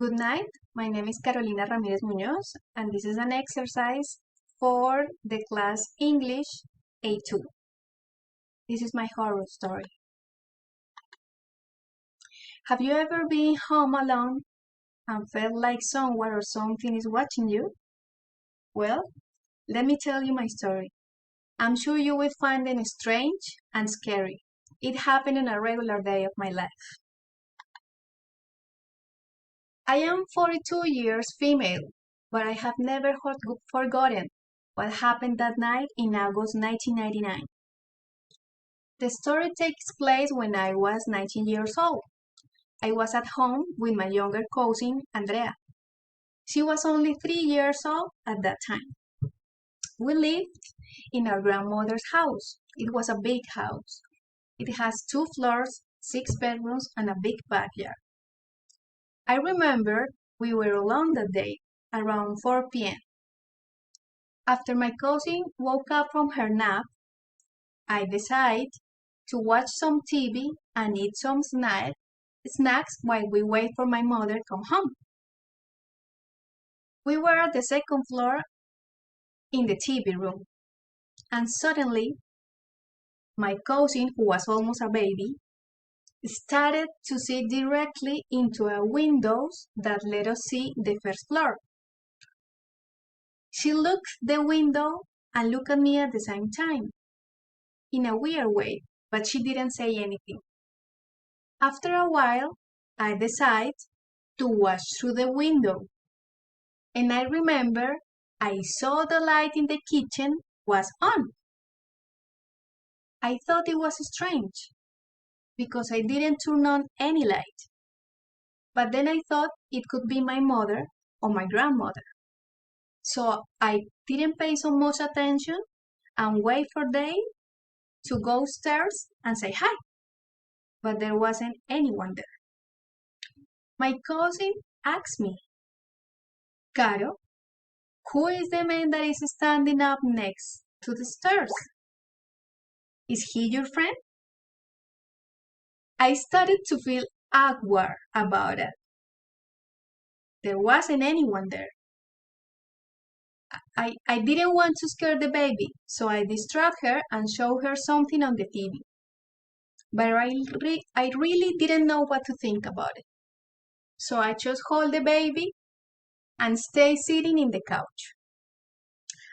Good night. My name is Carolina Ramirez Muñoz, and this is an exercise for the class English A2. This is my horror story. Have you ever been home alone and felt like someone or something is watching you? Well, let me tell you my story. I'm sure you will find it strange and scary. It happened on a regular day of my life. I am 42 years female, but I have never forgotten what happened that night in August 1999. The story takes place when I was 19 years old. I was at home with my younger cousin, Andrea. She was only 3 years old at that time. We lived in our grandmother's house. It was a big house. It has 2 floors, 6 bedrooms, and a big backyard. I remember we were alone that day, around 4 p.m. After my cousin woke up from her nap, I decided to watch some TV and eat some snacks while we wait for my mother to come home. We were at the second floor in the TV room, and suddenly my cousin, who was almost a baby, started to see directly into a windows that let us see the first floor. She looked the window and looked at me at the same time, in a weird way, but she didn't say anything. After a while, I decided to watch through the window, and I remember I saw the light in the kitchen was on. I thought it was strange, because I didn't turn on any light. But then I thought it could be my mother or my grandmother. So I didn't pay so much attention and wait for them to go upstairs and say hi. But there wasn't anyone there. My cousin asked me, Caro, who is the man that is standing up next to the stairs? Is he your friend? I started to feel awkward about it. There wasn't anyone there. I didn't want to scare the baby, so I distracted her and showed her something on the TV. But I really didn't know what to think about it. So I just hold the baby and stay sitting in the couch.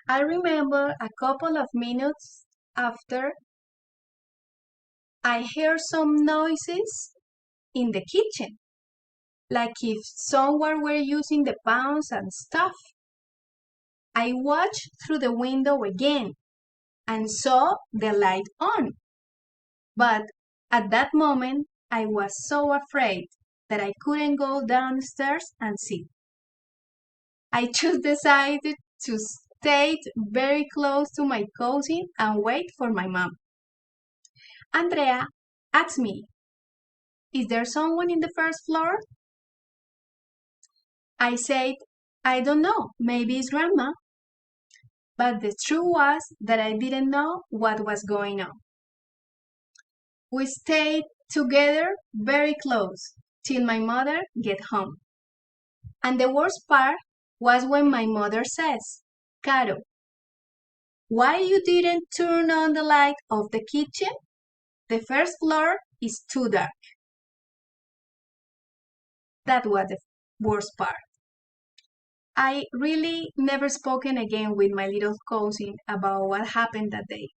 I remember a couple of minutes after I heard some noises in the kitchen, like if someone were using the pans and stuff. I watched through the window again and saw the light on. But at that moment, I was so afraid that I couldn't go downstairs and see. I just decided to stay very close to my cousin and wait for my mom. Andrea asked me, is there someone in the first floor? I said, I don't know, maybe it's grandma. But the truth was that I didn't know what was going on. We stayed together very close till my mother get home. And the worst part was when my mother says, Caro, why you didn't turn on the light of the kitchen? The first floor is too dark. That was the worst part. I really never spoken again with my little cousin about what happened that day.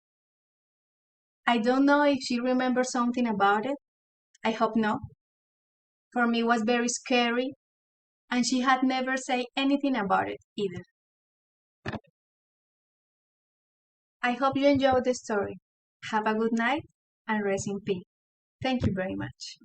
I don't know if she remembers something about it. I hope not. For me, it was very scary, and she had never said anything about it either. I hope you enjoyed the story. Have a good night and rest in peace. Thank you very much.